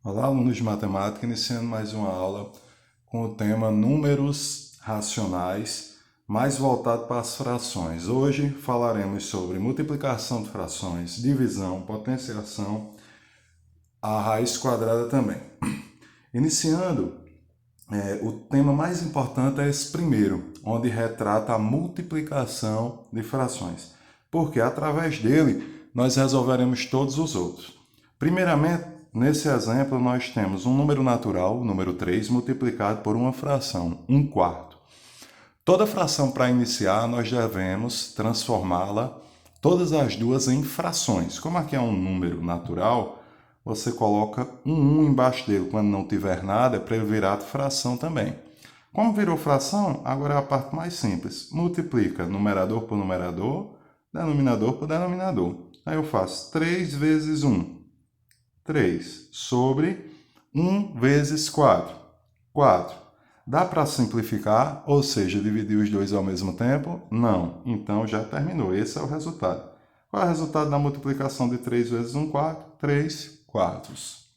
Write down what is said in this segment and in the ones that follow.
Olá, alunos de matemática, iniciando mais uma aula com o tema números racionais, mais voltado para as frações. Hoje falaremos sobre multiplicação de frações, divisão, potenciação, a raiz quadrada também. Iniciando, o tema mais importante é esse primeiro, onde retrata a multiplicação de frações, porque através dele nós resolveremos todos os outros. Primeiramente, nesse exemplo, nós temos um número natural, o número 3, multiplicado por uma fração, 1/4. Toda fração para iniciar, nós devemos transformá-la, todas as duas, em frações. Como aqui é um número natural, você coloca um 1 embaixo dele quando não tiver nada, para ele virar fração também. Como virou fração, agora é a parte mais simples. Multiplica numerador por numerador, denominador por denominador. Aí eu faço 3 vezes 1. 3 sobre 1 vezes 4. 4. Dá para simplificar, ou seja, dividir os dois ao mesmo tempo? Não. Então já terminou. Esse é o resultado. Qual é o resultado da multiplicação de 3 vezes 1/4? 3 quartos.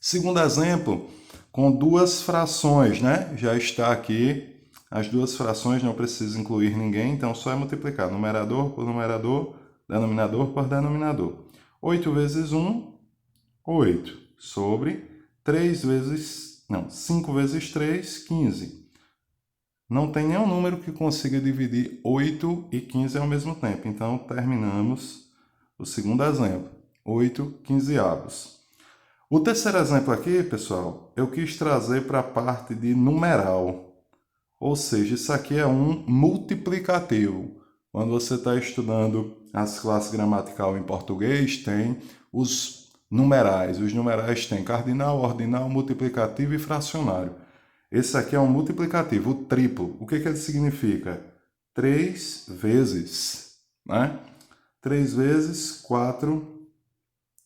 Segundo exemplo, com duas frações, né? Já está aqui as duas frações, não precisa incluir ninguém, então só é multiplicar numerador por numerador, denominador por denominador. 8 vezes 1, 8, sobre 5 vezes 3, 15. Não tem nenhum número que consiga dividir 8 e 15 ao mesmo tempo. Então, terminamos o segundo exemplo. 8 quinzeavos. O terceiro exemplo aqui, pessoal, eu quis trazer para a parte de numeral. Ou seja, isso aqui é um multiplicativo. Quando você está estudando as classes gramatical em português, tem os numerais. Os numerais têm cardinal, ordinal, multiplicativo e fracionário. Esse aqui é um multiplicativo, o triplo. O que ele significa? 3 vezes, né? 3 vezes 4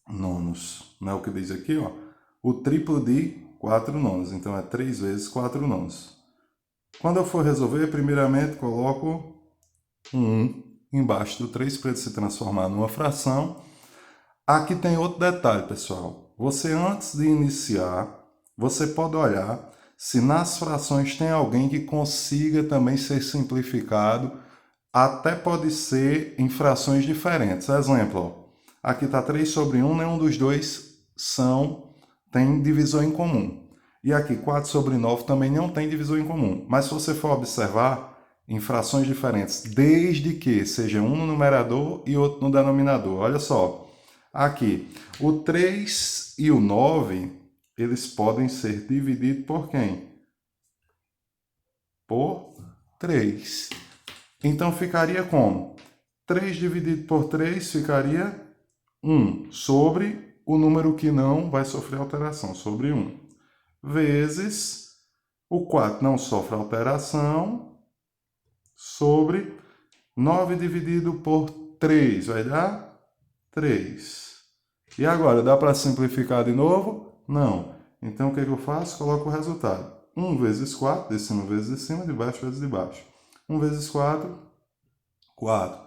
nonos. Não é o que diz aqui, ó? O triplo de 4 nonos. Então, é 3 vezes 4 nonos. Quando eu for resolver, primeiramente coloco um 1 embaixo do 3 para ele se transformar numa fração. Aqui tem outro detalhe, pessoal. Você, antes de iniciar, você pode olhar se nas frações tem alguém que consiga também ser simplificado. Até pode ser em frações diferentes. Exemplo, ó, aqui está 3 sobre 1, nenhum dos dois tem divisor em comum. E aqui 4 sobre 9 também não tem divisor em comum. Mas se você for observar, em frações diferentes, desde que seja um no numerador e outro no denominador. Olha só, aqui, o 3 e o 9, eles podem ser divididos por quem? Por 3. Então, ficaria como? 3 dividido por 3 ficaria 1 sobre o número que não vai sofrer alteração, sobre 1. Vezes o 4 não sofre alteração, sobre 9 dividido por 3 vai dar 3. E agora, dá para simplificar de novo? Não. Então, o que eu faço? Coloco o resultado. 1 vezes 4, de cima vezes de cima, de baixo vezes de baixo. 1 vezes 4, 4.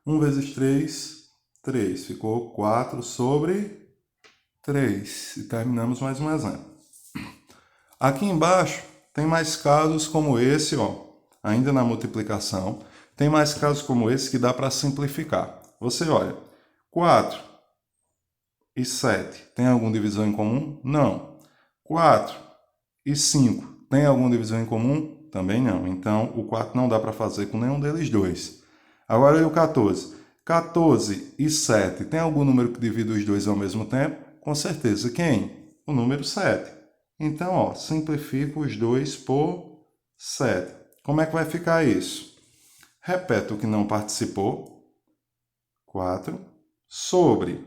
1 vezes 3, 3. Ficou 4 sobre 3. E terminamos mais um exemplo. Aqui embaixo tem mais casos como esse, ó, ainda na multiplicação. Tem mais casos como esse que dá para simplificar. Você olha, 4 e 7 tem algum divisor em comum? Não. 4 e 5 tem algum divisor em comum? Também não. Então, o 4 não dá para fazer com nenhum deles dois. Agora, e o 14? 14 e 7 tem algum número que divide os dois ao mesmo tempo? Com certeza. Quem? O número 7. Então, ó, simplifico os 2 por 7. Como é que vai ficar isso? Repete o que não participou. 4 sobre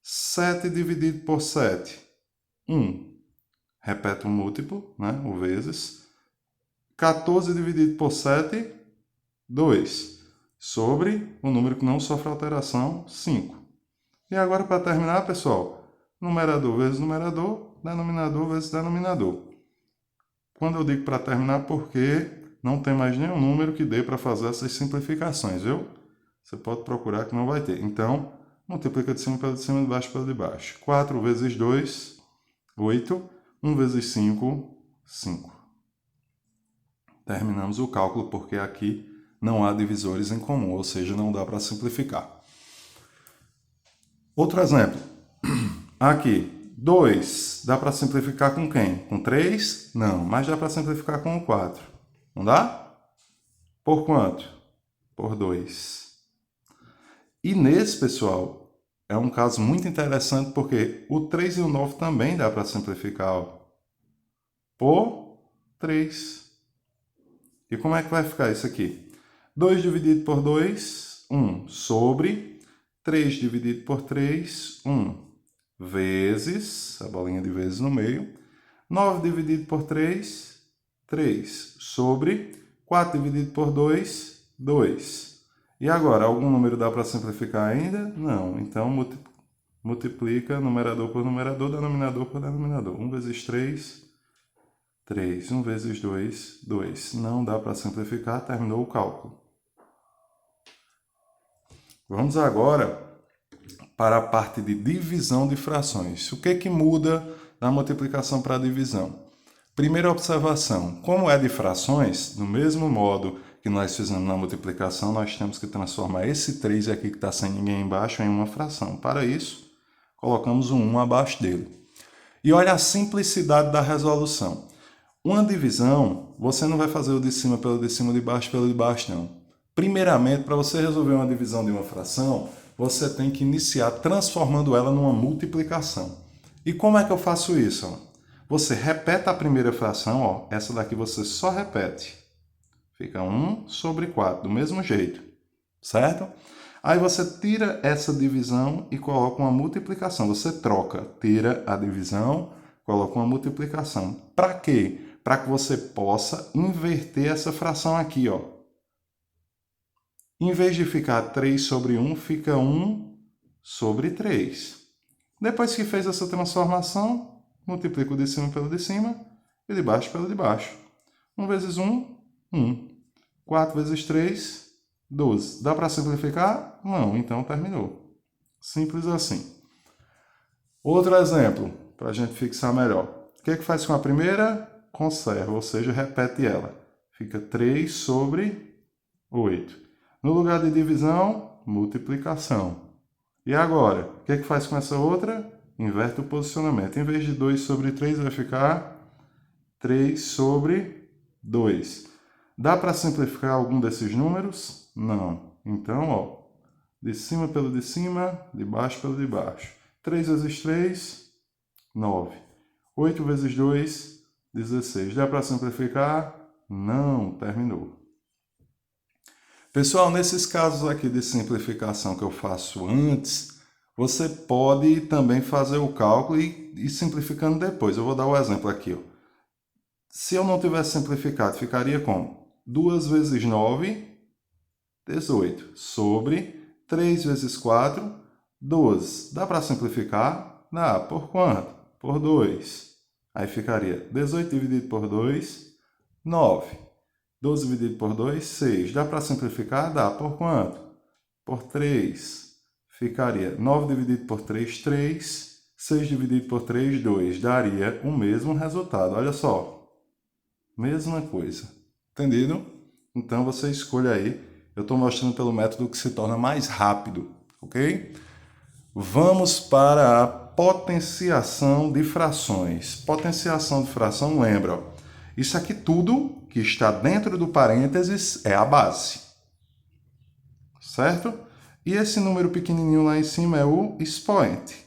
7 dividido por 7. 1. Repete o múltiplo, né? O vezes. 14 dividido por 7, 2. Sobre o número que não sofre alteração, 5. E agora, para terminar, pessoal, numerador vezes numerador, denominador vezes denominador. Quando eu digo para terminar, porque não tem mais nenhum número que dê para fazer essas simplificações, viu? Você pode procurar que não vai ter. Então, multiplica de cima pelo de cima, de baixo pelo de baixo. 4 vezes 2, 8. 1 vezes 5, 5. Terminamos o cálculo porque aqui não há divisores em comum, ou seja, não dá para simplificar. Outro exemplo. Aqui, 2. Dá para simplificar com quem? Com 3? Não, mas dá para simplificar com o 4. Não dá? Por quanto? Por 2. E nesse, pessoal, é um caso muito interessante porque o 3 e o 9 também dá para simplificar, ó, por 3. E como é que vai ficar isso aqui? 2 dividido por 2, 1, sobre 3 dividido por 3, 1, vezes, a bolinha de vezes no meio, 9 dividido por 3, 3, sobre 4 dividido por 2, 2. E agora, algum número dá para simplificar ainda? Não. Então, multiplica numerador por numerador, denominador por denominador. 1 vezes 3, 3. 1 vezes 2, 2. Não dá para simplificar, terminou o cálculo. Vamos agora para a parte de divisão de frações. O que muda da multiplicação para a divisão? Primeira observação, como é de frações, do mesmo modo que nós fizemos na multiplicação, nós temos que transformar esse 3 aqui que está sem ninguém embaixo em uma fração. Para isso, colocamos um 1 abaixo dele. E olha a simplicidade da resolução. Uma divisão, você não vai fazer o de cima pelo de cima, o de baixo pelo de baixo, não. Primeiramente, para você resolver uma divisão de uma fração, você tem que iniciar transformando ela numa multiplicação. E como é que eu faço isso? Você repete a primeira fração, ó, essa daqui você só repete. Fica 1 sobre 4, do mesmo jeito, certo? Aí você tira essa divisão e coloca uma multiplicação. Você troca, tira a divisão, coloca uma multiplicação. Para quê? Para que você possa inverter essa fração aqui, ó. Em vez de ficar 3 sobre 1, fica 1 sobre 3. Depois que fez essa transformação, multiplica o de cima pelo de cima e de baixo pelo de baixo. 1 vezes 1, 1. 4 vezes 3, 12. Dá para simplificar? Não, então terminou. Simples assim. Outro exemplo, para a gente fixar melhor. O que faz com a primeira? Conserva, ou seja, repete ela. Fica 3 sobre 8. No lugar de divisão, multiplicação. E agora, o que faz com essa outra? Inverte o posicionamento. Em vez de 2 sobre 3, vai ficar 3 sobre 2. Dá para simplificar algum desses números? Não. Então, ó, de cima pelo de cima, de baixo pelo de baixo. 3 vezes 3, 9. 8 vezes 2, 16. Dá para simplificar? Não, terminou. Pessoal, nesses casos aqui de simplificação que eu faço antes, você pode também fazer o cálculo e ir simplificando depois. Eu vou dar o exemplo aqui, ó. Se eu não tivesse simplificado, ficaria como? 2 vezes 9, 18. Sobre 3 vezes 4, 12. Dá para simplificar? Dá. Por quanto? Por 2. Aí ficaria 18 dividido por 2, 9. 12 dividido por 2, 6. Dá para simplificar? Dá. Por quanto? Por 3. Ficaria 9 dividido por 3, 3. 6 dividido por 3, 2. Daria o mesmo resultado. Olha só. Mesma coisa. Entendido? Então você escolhe aí. Eu estou mostrando pelo método que se torna mais rápido. Ok? Vamos para a potenciação de frações. Potenciação de fração, lembra, ó, isso aqui tudo que está dentro do parênteses é a base. Certo? E esse número pequenininho lá em cima é o expoente.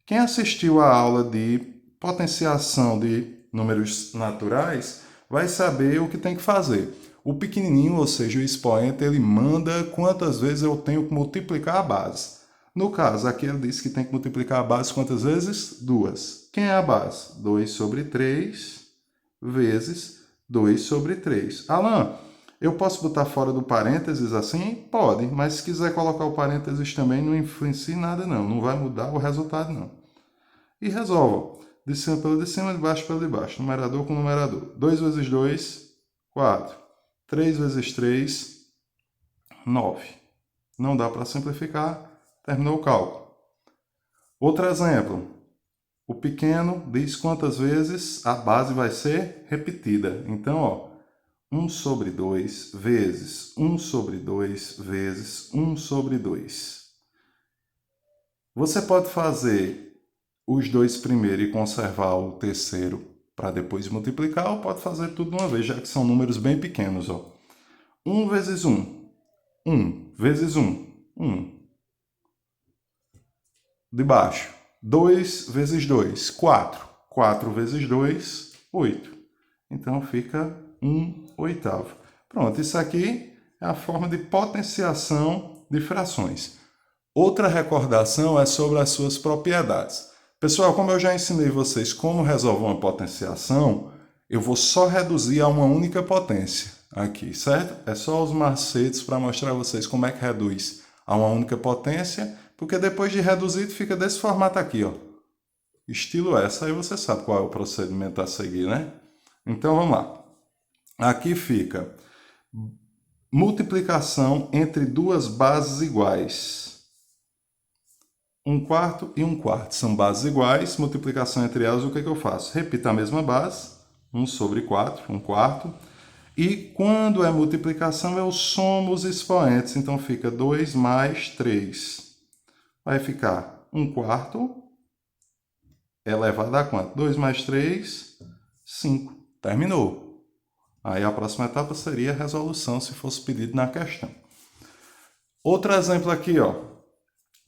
Quem assistiu à aula de potenciação de números naturais vai saber o que tem que fazer. O pequenininho, ou seja, o expoente, ele manda quantas vezes eu tenho que multiplicar a base. No caso, aqui ele disse que tem que multiplicar a base quantas vezes? 2. Quem é a base? 2 sobre 3 vezes 2 sobre 3. Alan, eu posso botar fora do parênteses assim? Pode, mas se quiser colocar o parênteses também não influencia em nada não, não vai mudar o resultado não. E resolva. De cima pelo de cima, de baixo pelo de baixo. Numerador com numerador. 2 vezes 2, 4. 3 vezes 3, 9. Não dá para simplificar. Terminou o cálculo. Outro exemplo. O pequeno diz quantas vezes a base vai ser repetida. Então, ó, 1 sobre 2 vezes 1 sobre 2 vezes 1 sobre 2. Você pode fazer os dois primeiro e conservar o terceiro para depois multiplicar, ou pode fazer tudo de uma vez, já que são números bem pequenos, ó. 1 vezes 1, 1 vezes 1, 1. De baixo, 2 vezes 2, 4. 4 vezes 2, 8. Então fica 1/8. Pronto, isso aqui é a forma de potenciação de frações. Outra recordação é sobre as suas propriedades. Pessoal, como eu já ensinei vocês como resolver uma potenciação, eu vou só reduzir a uma única potência aqui, certo? É só os macetes para mostrar a vocês como é que reduz a uma única potência, porque depois de reduzido fica desse formato aqui, ó. Estilo essa, aí você sabe qual é o procedimento a seguir, né? Então vamos lá. Aqui fica multiplicação entre duas bases iguais. 1/4 e 1/4 são bases iguais, multiplicação entre elas, o que eu faço? Repito a mesma base, 1 sobre 4, 1/4. E quando é multiplicação, eu somo os expoentes, então fica 2 mais 3. Vai ficar 1/4 elevado a quanto? 2 mais 3, 5. Terminou. Aí a próxima etapa seria a resolução, se fosse pedido na questão. Outro exemplo aqui, ó.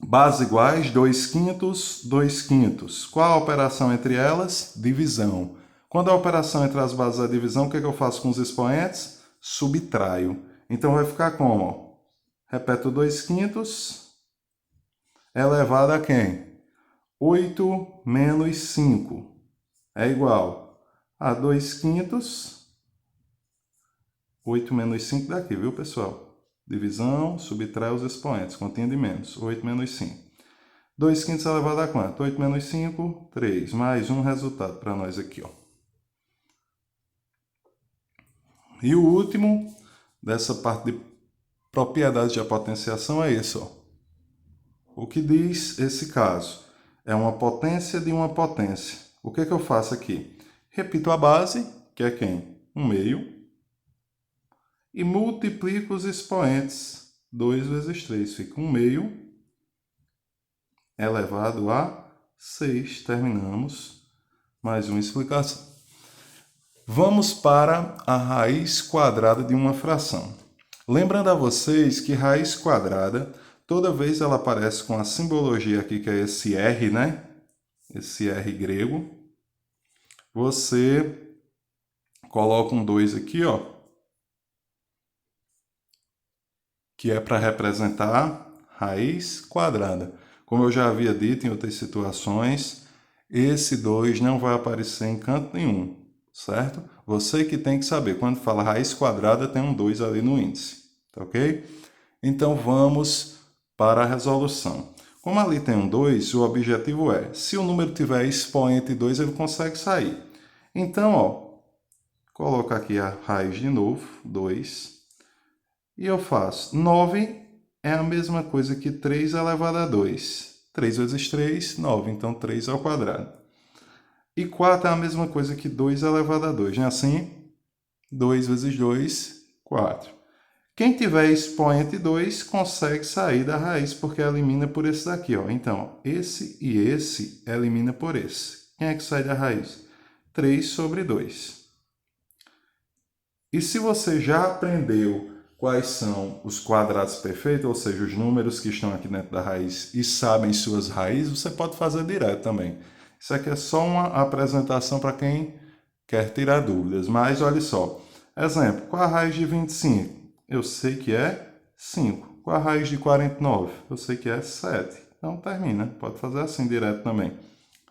Bases iguais, 2/5, 2/5. Qual a operação entre elas? Divisão. Quando a operação entre as bases é divisão, o que eu faço com os expoentes? Subtraio. Então vai ficar como? Repete o 2/5 elevado a quem? 8 menos 5 é igual a 2/5. 8 menos 5 daqui, viu, pessoal? Divisão, subtrai os expoentes, continha de menos. 8 menos 5. 2/5 elevado a quanto? 8 menos 5, 3. Mais um resultado para nós aqui, ó. E o último dessa parte de propriedades de potenciação é esse, ó. O que diz esse caso? É uma potência de uma potência. O que eu faço aqui? Repito a base, que é quem? 1/2. E multiplico os expoentes. 2 vezes 3 fica 1/2 elevado a 6. Terminamos. Mais uma explicação. Vamos para a raiz quadrada de uma fração. Lembrando a vocês que raiz quadrada, toda vez ela aparece com a simbologia aqui, que é esse R, né? Esse R grego. Você coloca um 2 aqui, ó, que é para representar raiz quadrada. Como eu já havia dito em outras situações, esse 2 não vai aparecer em canto nenhum, certo? Você que tem que saber, quando fala raiz quadrada, tem um 2 ali no índice, tá ok? Então vamos para a resolução. Como ali tem um 2, o objetivo é, se o número tiver expoente 2, ele consegue sair. Então, ó, coloco aqui a raiz de novo, 2. E eu faço 9 é a mesma coisa que 3 elevado a 2. 3 vezes 3, 9. Então, 3 ao quadrado. E 4 é a mesma coisa que 2 elevado a 2. Não é assim? 2 vezes 2, 4. Quem tiver expoente 2 consegue sair da raiz, porque elimina por esse daqui, ó. Então, esse e esse elimina por esse. Quem é que sai da raiz? 3 sobre 2. E se você já aprendeu quais são os quadrados perfeitos, ou seja, os números que estão aqui dentro da raiz e sabem suas raízes, você pode fazer direto também. Isso aqui é só uma apresentação para quem quer tirar dúvidas. Mas olha só. Exemplo, qual a raiz de 25? Eu sei que é 5. Qual a raiz de 49? Eu sei que é 7. Então termina. Pode fazer assim direto também.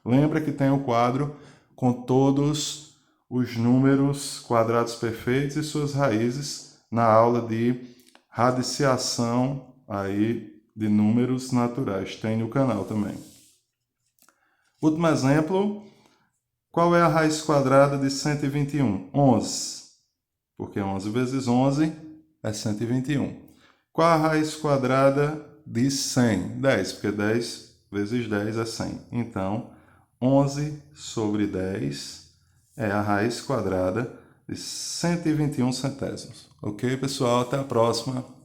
Lembra que tem o quadro com todos os números quadrados perfeitos e suas raízes na aula de radiciação aí de números naturais. Tem no canal também. Último exemplo. Qual é a raiz quadrada de 121? 11. Porque 11 vezes 11 é 121. Qual a raiz quadrada de 100? 10, porque 10 vezes 10 é 100. Então, 11 sobre 10 é a raiz quadrada de 121 centésimos. Ok, pessoal? Até a próxima.